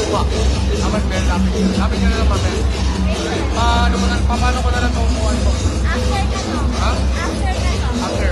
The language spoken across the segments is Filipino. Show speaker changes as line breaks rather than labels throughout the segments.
kukuha. Aman, Ben, lapit nyo na naman, Ben. Paano ko na lang kukuha ito?
After na to.
Ha?
After na to.
After.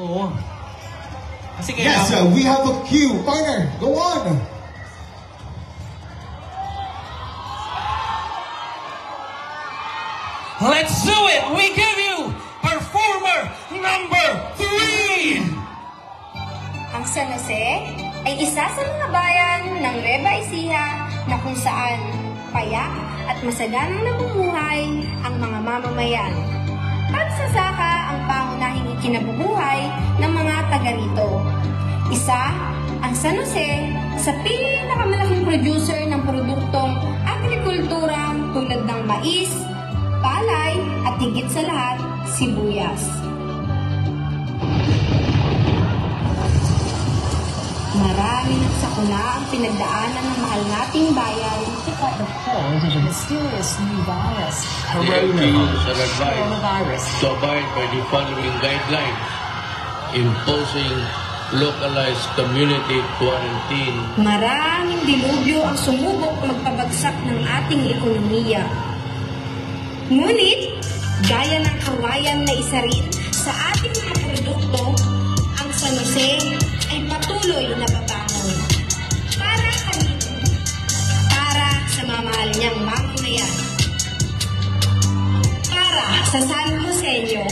Oo. Kasi
Yes,
kailangan...
we have a cue. Partner, go on.
Let's do it! We give you performer number 3!
Ang San Jose ay isa sa mga bayan ng Nueva Ecija na kung saan payak at masaganang namumuhay ang mga mamamayan. Pagsasaka ang pangunahing ikinabubuhay ng mga taga rito. Isa, ang San Jose sa pinakamalaking producer ng produktong agrikultura tulad ng mais, palay at higit sa lahat, sibuyas. Marami ng sakuna ang pinagdaanan ng mahal nating bayan.
Pick up the phone to the mysterious new virus,
The FDA's advised
coronavirus.
to abide by the following guidelines: imposing localized community quarantine,
Maraming dilubyo ang sumubok magpabagsak ng ating ekonomiya. Ngunit, gaya ng kawayan na isa rin sa ating mga produkto, ang San Jose ay patuloy na babangon. Para kanino? Para sa mamahal niyang mamamayan. Para sa San Joseño.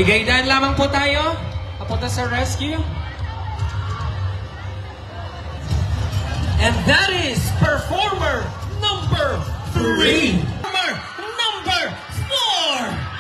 Higay-daan lamang po tayo. Papunta sa rescue. And that is performer number 3. Performer number 4.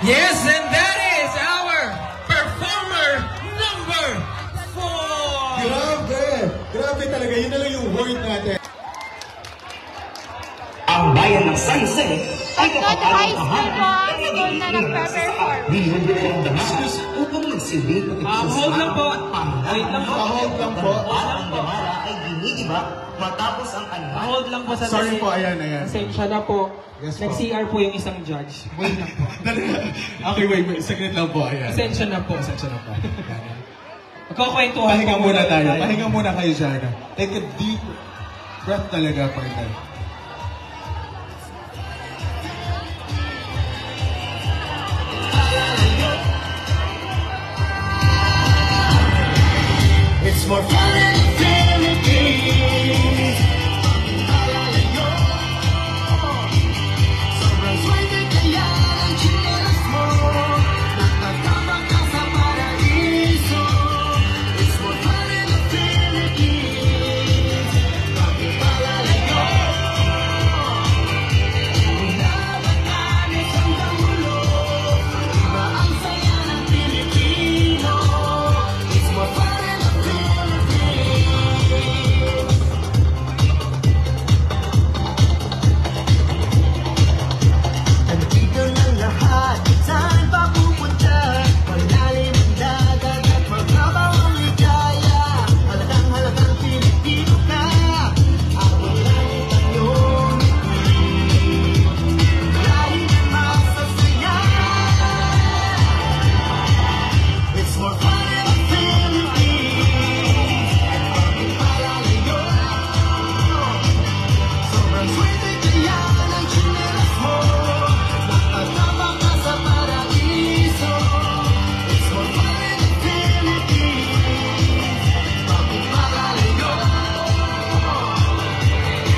Yes, and that is our performer number 4.
Grabe! Grabe talaga. Yun na lang yung word natin.
Ang bayan ng San Jose ay
Tatlong high school po ang school na nagpe-perform.
binubuo ang damascus upang magsilbing
Hold lang po. Wait lang po.
Hold lang po.
Ang damara ay ginigiba matapos ang animal.
Hold lang po sa
Sorry po, ayan.
Pasensya na po.
Yes po.
Nag-CR po yung isang judge. Wait lang po.
Okay, wait. Saglit lang po, ayan.
Pasensya na po. Magkakwentuhan
Pahinga
po
muna tayo. Pahinga muna kayo dyan. Take a deep breath talaga, partner.
It's more fun than the Philippines. Sobrang swerte kaya ng chinelas mo. Nakatama ka sa paraiso. It's more fun than the Philippines. Bakit palalayo? Pinabatanes ang kamulo. Iba ang saya ng Pilipino. It's more fun than the Nandito ng lahat, saan pa pupunta? Malalim ang dagat at magkabaw ang ligaya. Halagang Pilipino ka, ako lang ang iyong ngiti. Dahil na masasaya. It's more fun than the Philippines. Bakit palalayo? Sobrang swerte kaya ng chinelas mo. Nakatama ka sa paraiso. It's more fun than the Philippines. Bakit palalayo?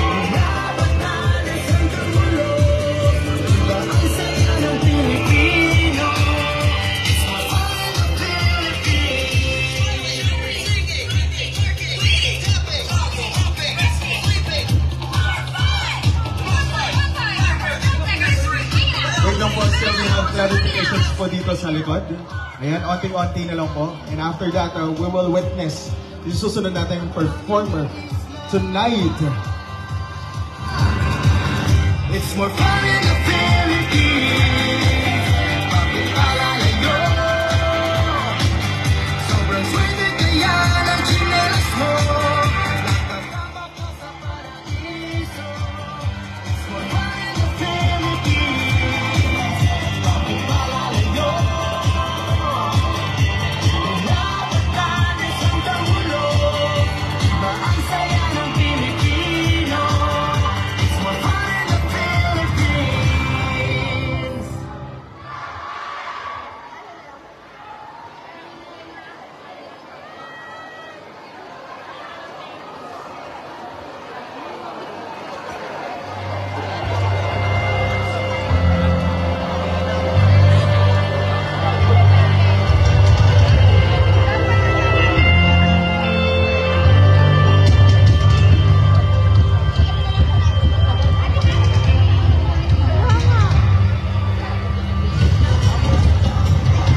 Pinabatanes ang kamulo. Iba ang saya ng Pilipino. It's more fun than the
Wait lang po, still we have clarifications po dito sa likod. Ayan, onting-onti na lang po. And after that, we will witness yung susunod natin performer tonight.
It's more fun in the Philippines. Bakit palalayo? Sobrang swerte kaya ng chinelas mo. Nakatama ka sa paraiso. It's more fun in the Philippines. Bakit palalayo? Pinabatanes ang kamulo. Iba ang saya ng Pilipino. It's more fun in the Philippines.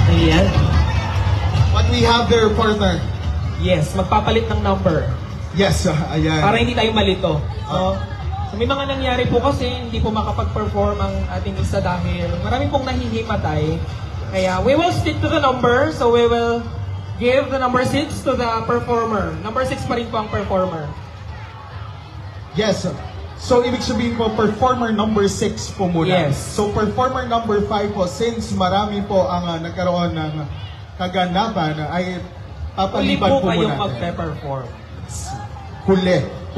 Ayan.
What we have there, partner?
Yes, magpapalit ng number.
Yes, ayan.
Para hindi tayo malito. So may mga nangyari po kasi hindi po makapag-perform ang ating isa dahil marami pong nahihimatay. Kaya we will stick to the number. So we will give the number 6 to the performer. Number 6 pa rin po ang performer.
Yes. So, ibig sabihin po, performer number 6 po muna.
Yes.
So, performer number 5 po, since marami po ang nagkaroon ng kaganapan, ay
Huli
papaliban
po
po
kayong
muna.
magpe-perform.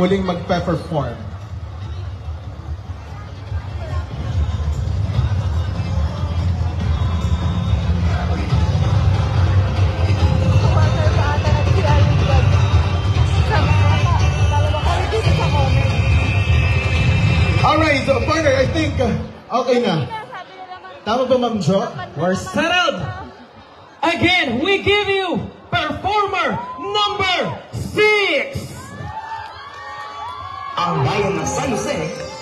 Huling magpe-perform. Alright, so partner, I think, okay na. Tama ba, Ma'am Jo?
We're settled! Again, we give you performer number 6!
Ang bayan ng San Jose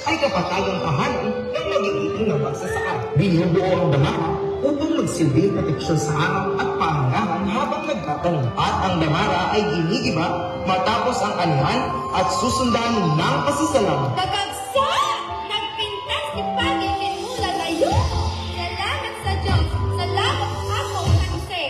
ay kapatagang tahanan ng mag-iiting na magsasaka. Binubuo ang damara
upang magsilbing proteksyon sa araw at pahangahan habang nagtatanong. At ang damara ay ginigiba matapos ang anihan at susundan ng pasasalamat.
Nagagsa! Nagpintas ni Pagin Pinula layo! Salamat sa Diyos! Salamat ako, San Jose!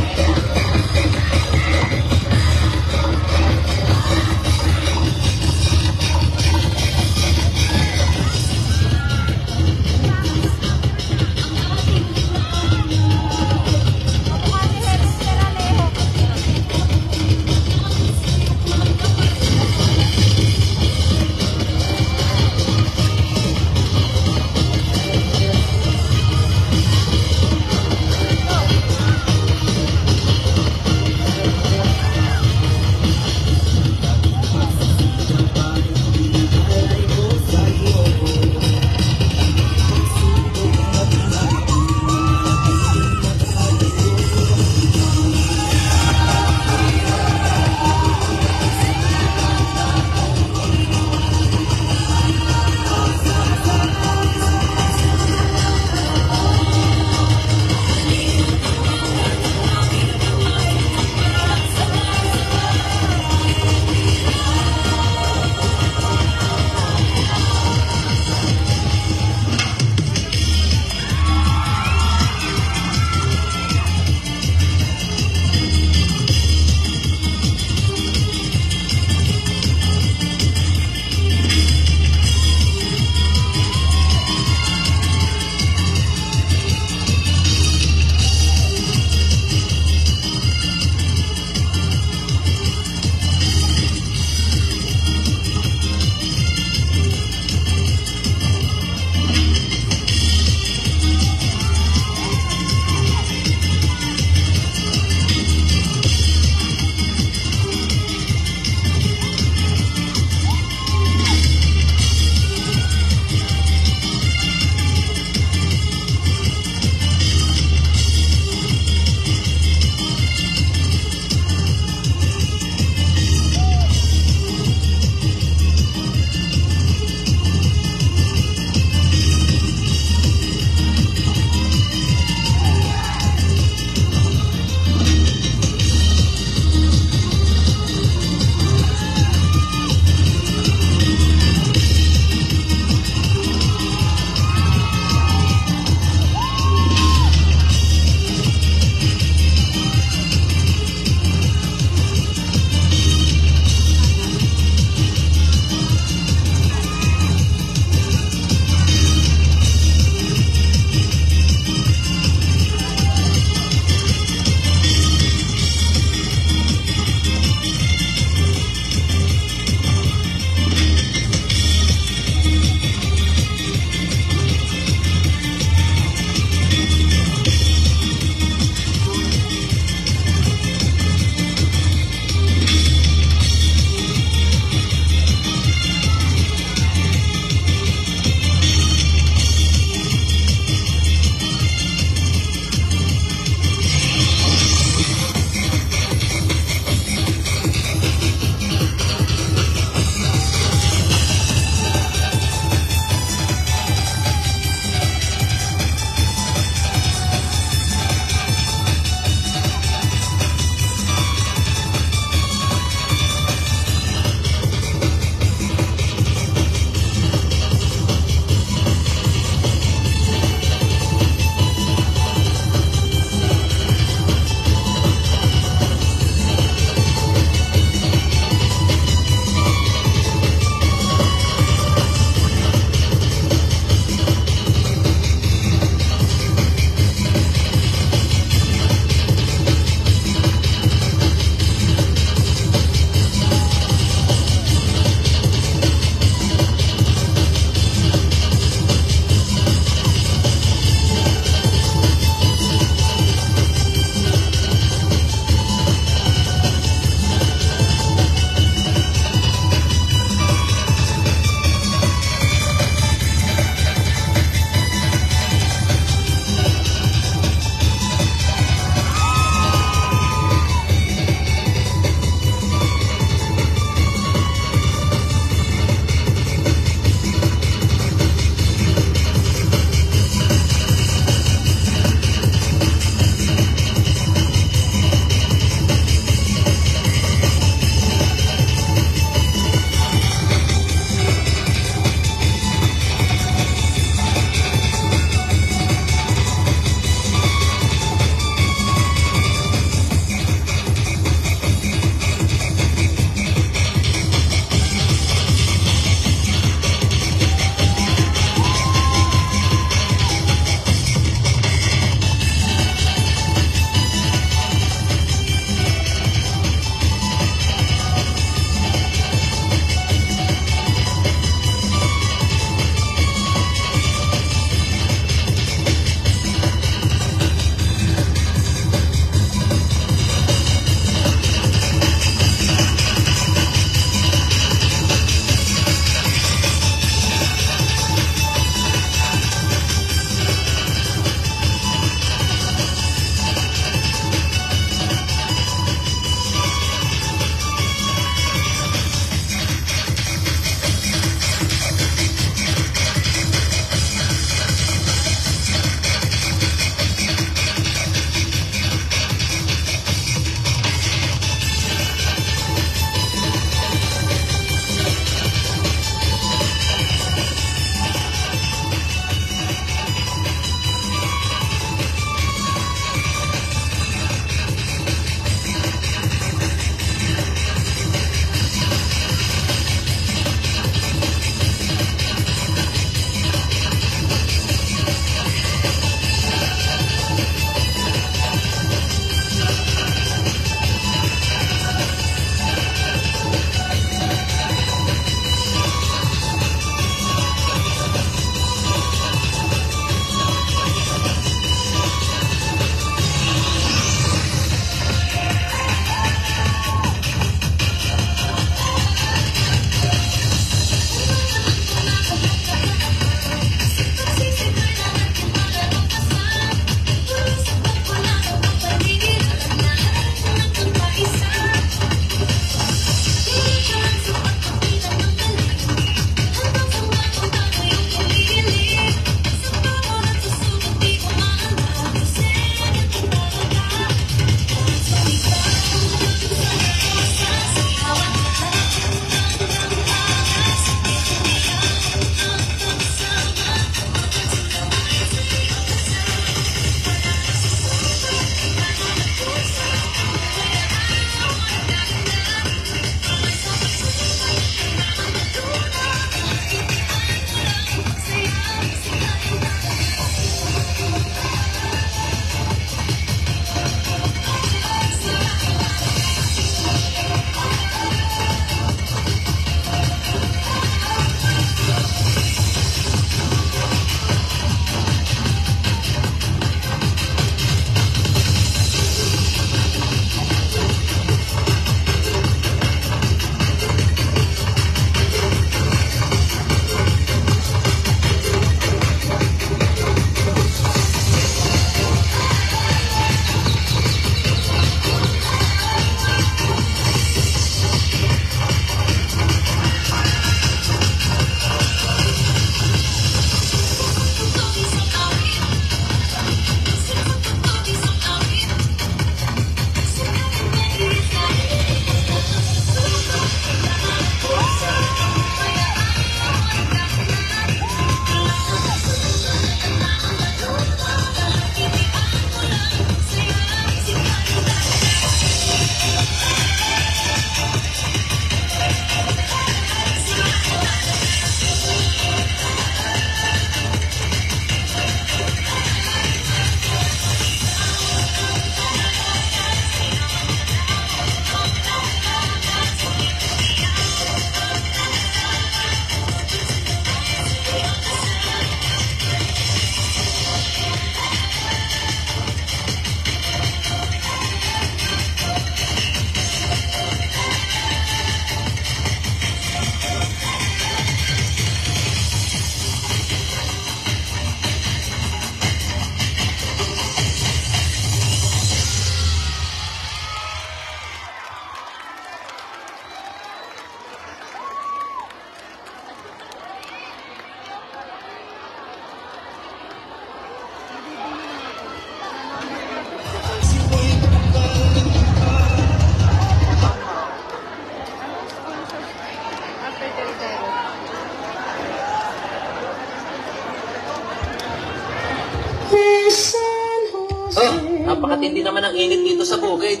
napakatindi naman ang init dito sa bukid.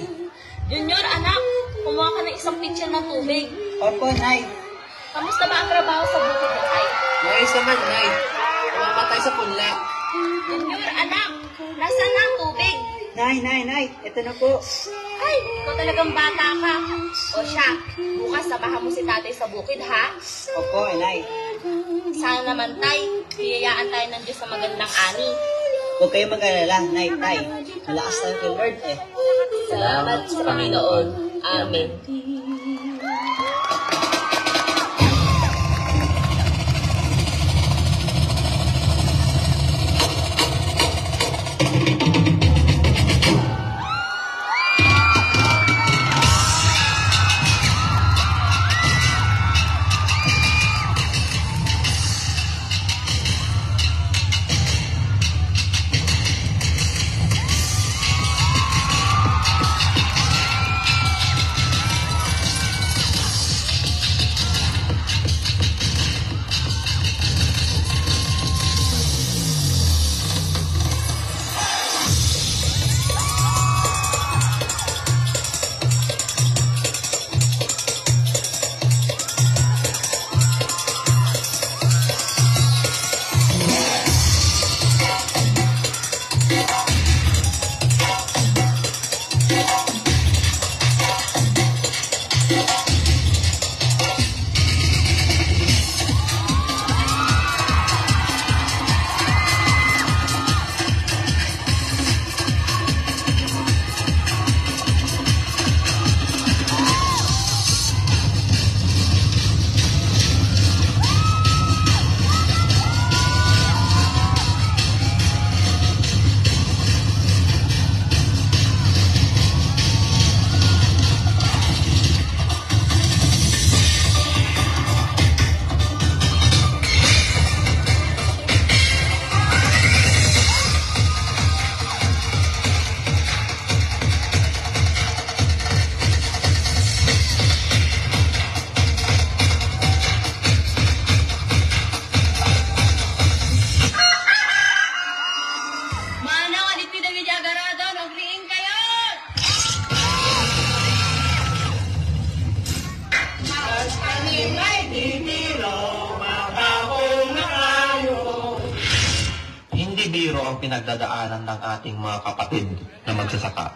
Junior, anak, kumuha ka ng isang pitcher ng tubig.
Opo, Nay.
Kamusta ba ang trabaho sa bukid ni Tay?
Maayos naman, Nay. Umamatay sa punla.
Junior, anak, nasaan na ang tubig?
Nay. Ito na po.
Ay, ikaw talagang bata ka. O siya, bukas samahan mo si tatay sa bukid, ha?
Opo, Nay.
Sana naman, Tay, biyayaan tayo ng Diyos sa magandang ani.
Huwag kayong mag-alala, Nay, Tay. Malakas tayo kay Lord eh.
Salamat sa Panginoon. Amen.
Hindi biro ang pinagdadaanan ng ating mga kapatid na magsasaka.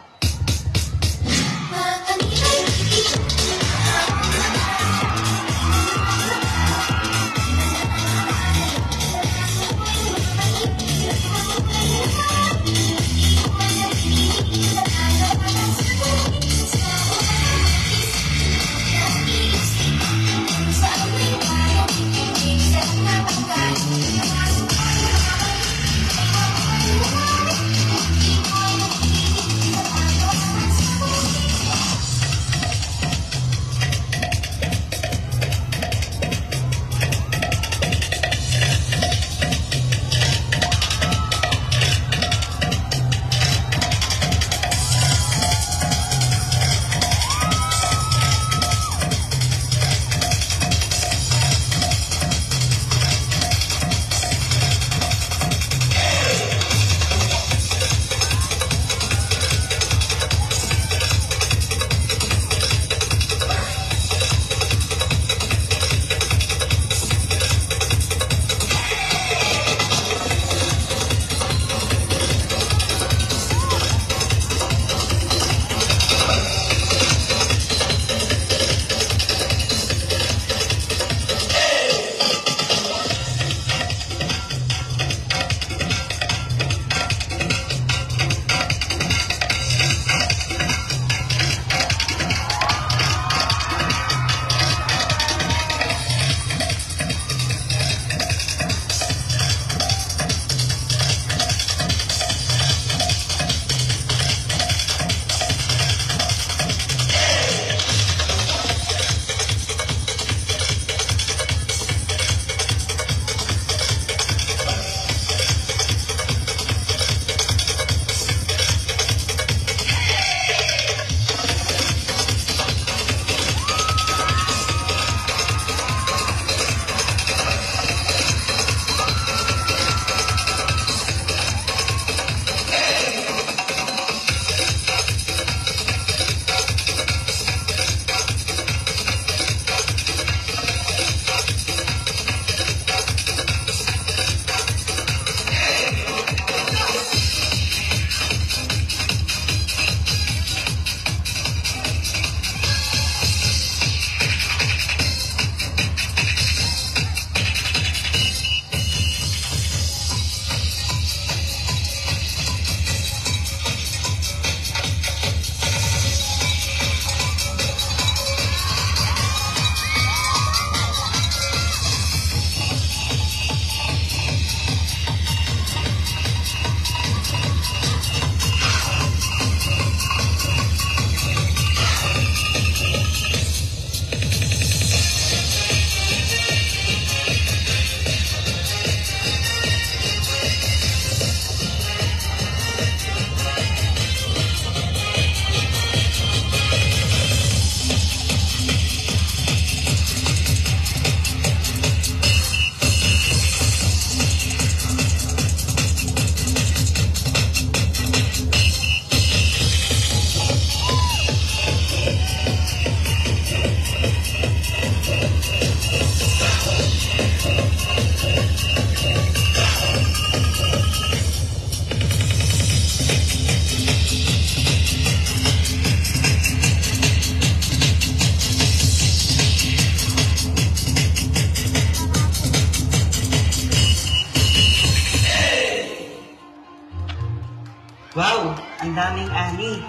Wow, ang daming ani.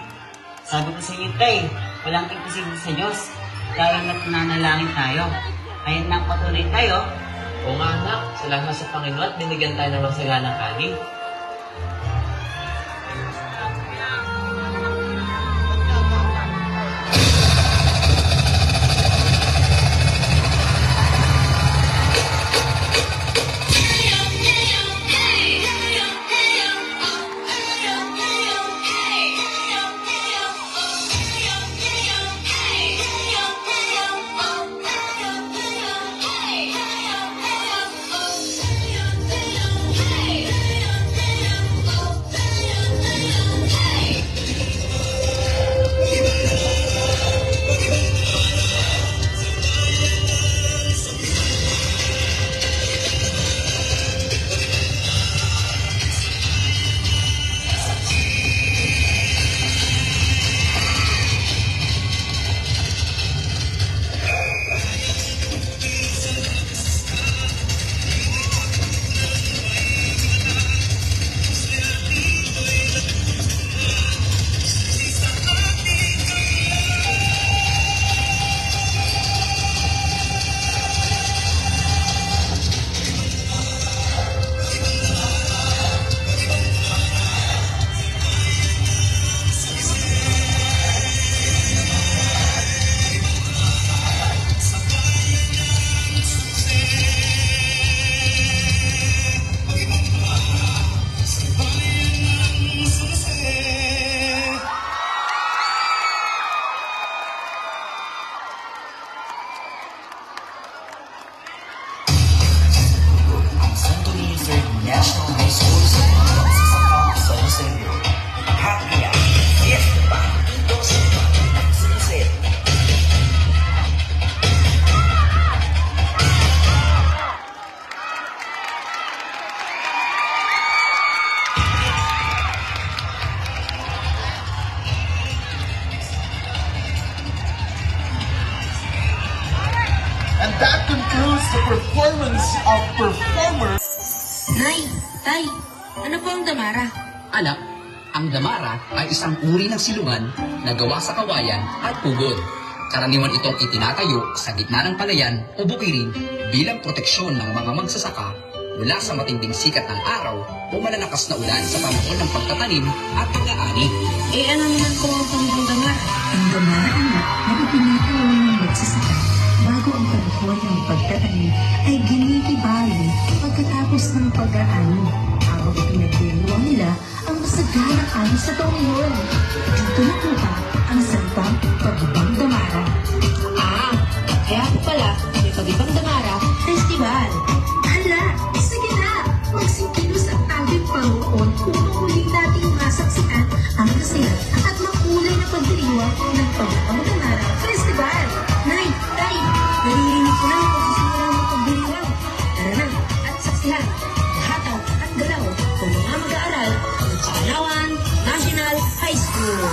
Sabi ko sa inyo, tay, walang imposible sa Diyos. Lalo na't nanalangin tayo. Kahit nang patuloy tayo,
O nga anak, salamat sa Panginoon at binigyan tayo ng masaganang kanin.
National High School sa Pagsasaka sa Rosario. Happy Fiesta pa! Ito sa Sunset.
And that concludes the performance of performers.
Nay, tay, ano po ang damara?
Anak, ang damara ay isang uri ng silungan na gawa sa kawayan at pugod. Karaniwan itong itinatayo sa gitna ng palayan o bukirin bilang proteksyon ng mga magsasaka mula sa matinding sikat ng araw o malalakas na ulan sa panahon ng pagtatanim at pag-aani.
Ano naman po ang damara?
Ang damara, anak, na ipinatawag ng magsasaka bago ang panahon ng pagtatanim ay ginitibali pagkatapos ng pag-aani habang ipinagdiriwang nila ang masaganang ani sa taong yun. Dito na po ba ang salitang pag-ibang damara?
Kaya po pala, may pag-ibang damara festival.
Hala, sige na! Magsikilos ang ating Panginoon upang muli nating masaksikan ang kasaya at makulay na pagdiriwang ng pag-ibang damara festival.
Nay, tay, naririnig ko na ang pagsisimula ng pagdiriwang. Tara na, at saksihan, hataw at galaw ng mga mag-aaral ng Kaalawan National High School.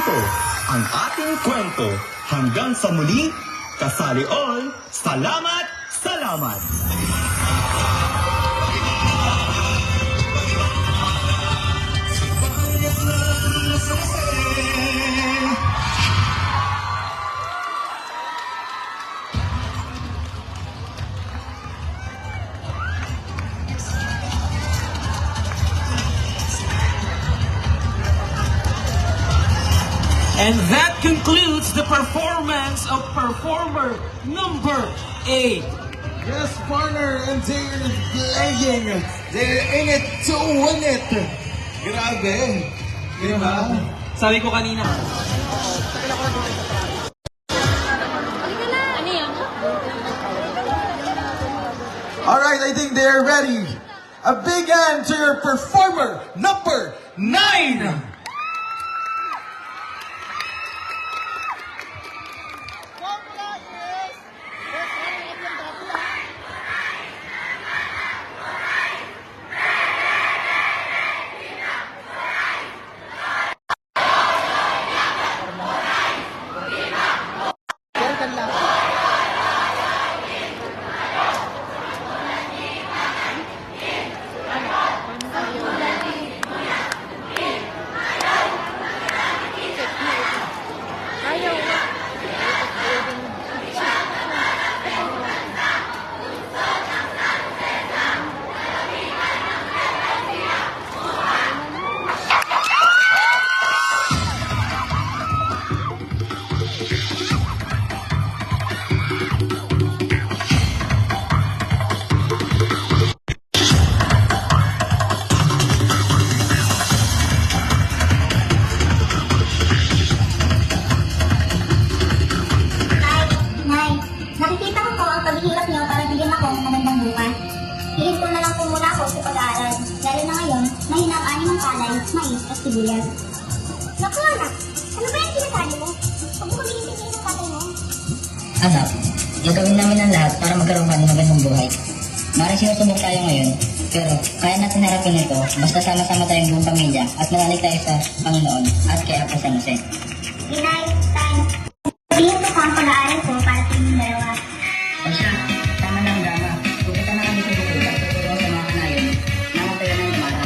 ito ang ating kwento. Hanggang sa muli, kasali all, salamat, salamat!
And that concludes the performance of performer number 8.
Yes, partner, and they're playing. They're in it to win it. Grabe. Diba?
Sabi ko kanina.
Alright, I think they're ready. A big hand to your performer number 9.
Hihintong na lang po muna ako sa pag-aaral. Lalo na ngayon, mahina ang ani ng palay, mais at sibuyas. Naku anak, ano ba yung sinasabi mo? Huwag mo kami itigil sa tatay mo.
Anak, gagawin namin ang lahat para magkaroon kami ng magandang buhay. Maraming sinusubok tayo ngayon, pero kaya natin harapin ito basta sama-sama tayong buong pamilya at manalig tayo sa Panginoon at kay Apo San Jose.
Inay, tay, sabihin ko sa ang pag-aaral ko para sa inyong dalawa.
O siya, tama na ang drama. Pupunta na kami sa bukid at tutulong sa mga kanayon na magtayo ng Damara.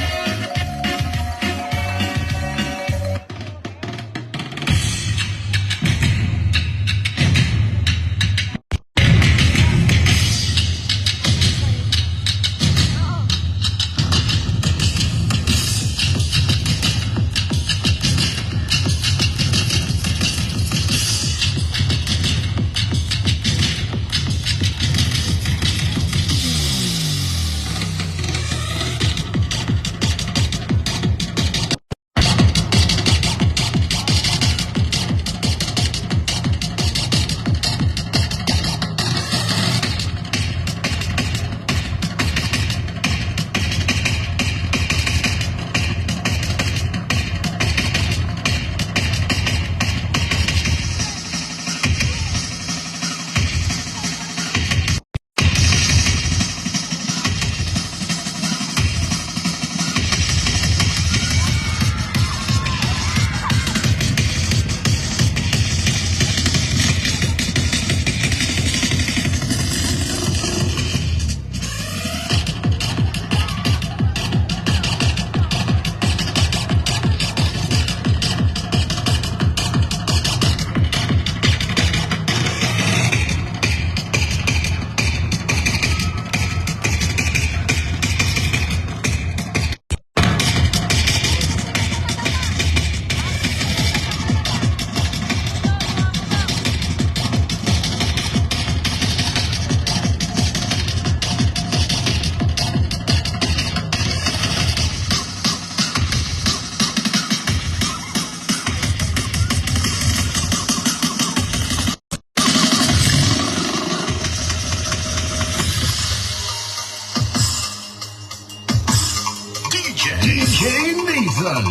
DJ Nathan.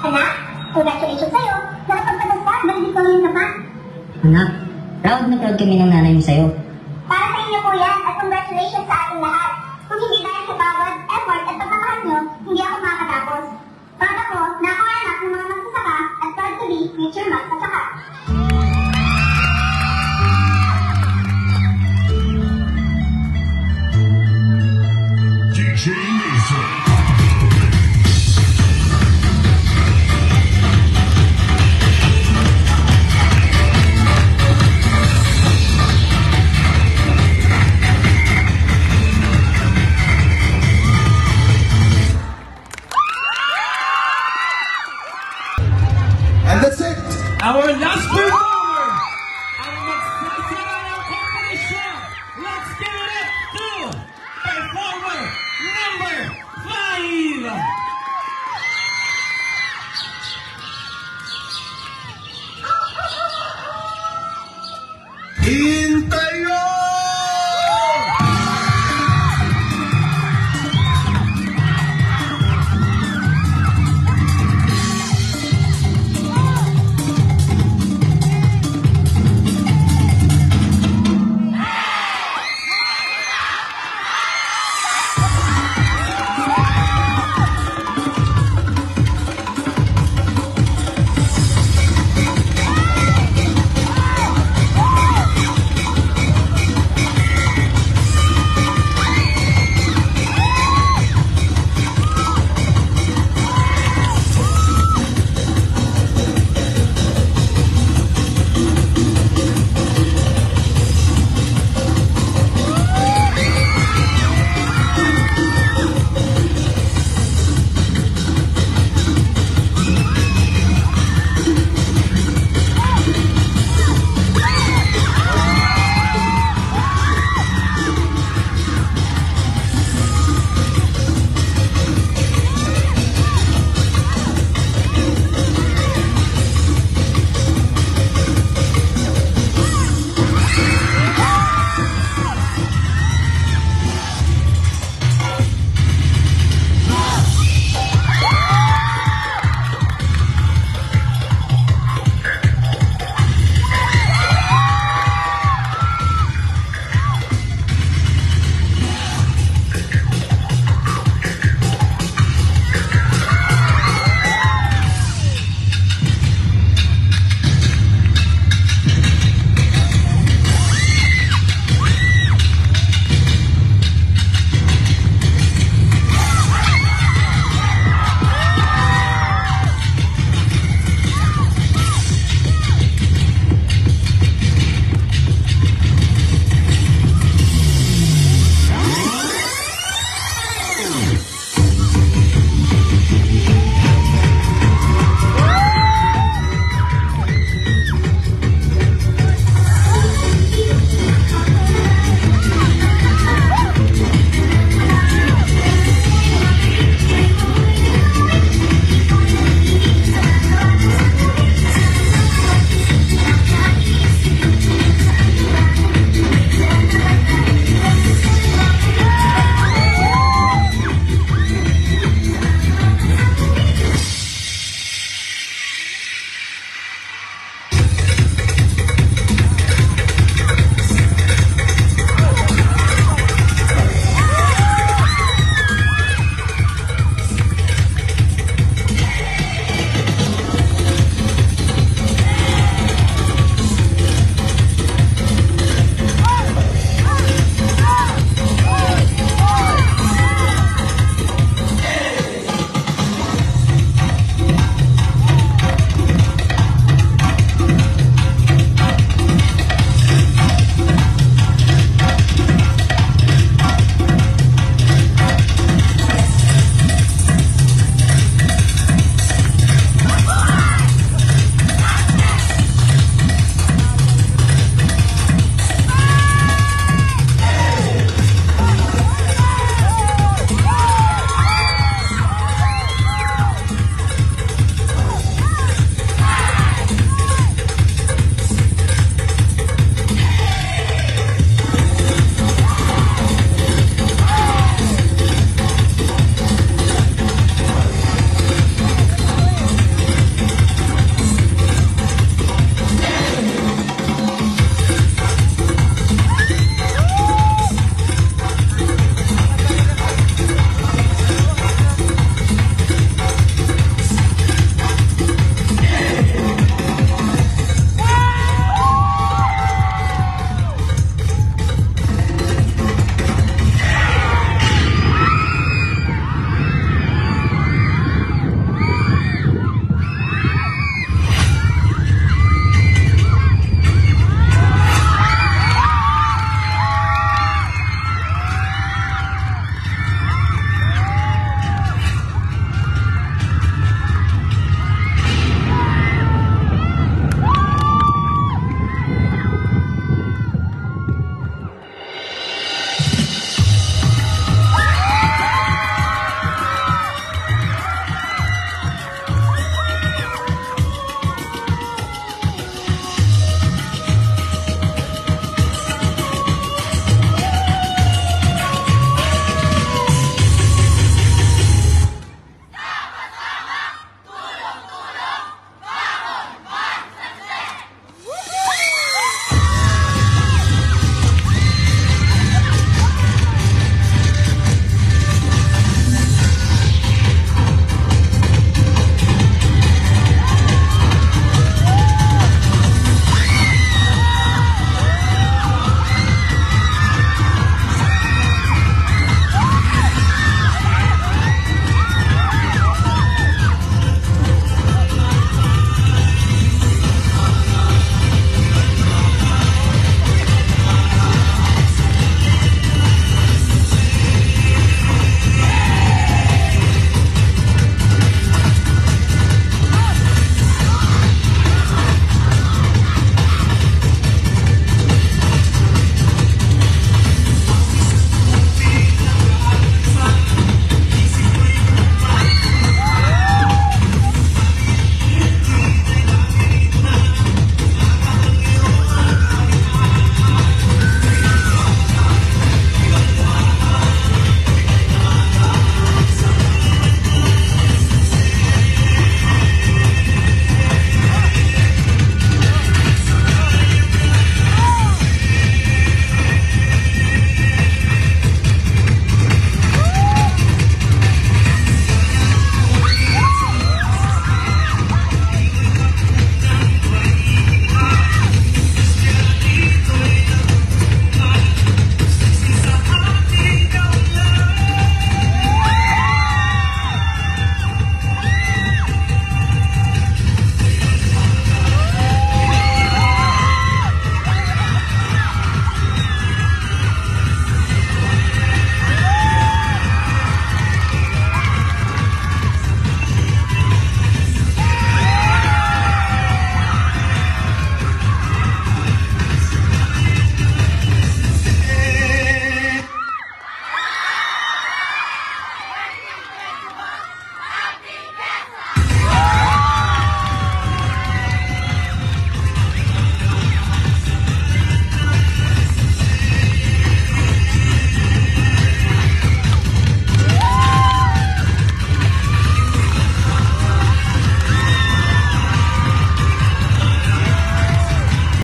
Anak, congratulations sa'yo. Nakapagtapos ka, valedictorian ka pa.
Anak, proud na proud kami ng nanay mo sa'yo.
Para sa inyo po yan at congratulations sa ating lahat. Kung hindi dahil sa pagod, effort at pagmamahal nyo, hindi ako makakatapos. Proud ako na ako ay anak ng mga magsasaka at proud to be future magsasaka.
DJ Nathan.
And that's it.
Our last performer